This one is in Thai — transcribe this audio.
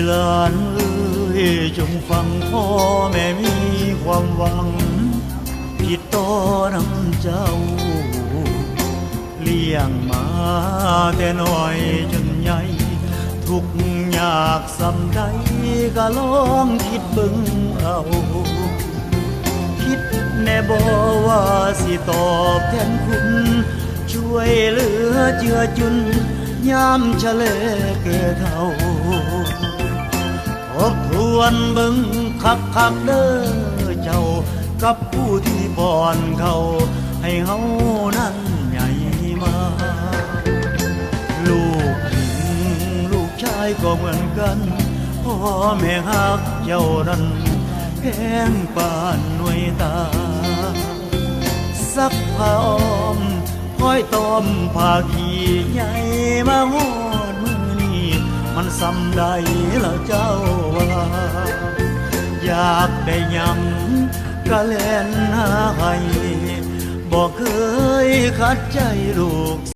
หลานเอ้ยจงฟังพ่อแม่มีความหวังผิดต่อน้ำเจ้าเลี้ยงมาแต่น้อยจนใหญ่ทุกอยากสำใดก็ลองคิดเบิ่งเอาคิดแน่บ่ว่าสิตอบแทนคุณช่วยเหลือเจือจุนยามเฉลแก่เฒ่าทบทวนเบิ่งคักเด้อเจ้ากับผู้ที่ป้อนเขาให้เฮานั้นใหญ่มาลูกหญิงลูกชายก็เหมือนกันพ่อแม่ฮักเจ้านั้นแพงปานหน่วยตาสักผ้าอ้อมห้อยต้มผ้าขี้ใหญ่มาหอดมือนี้มันสำใดละเจ้าว่าอยากได้หยังก็แล่นหาให้บอกเคยขัดใจลูก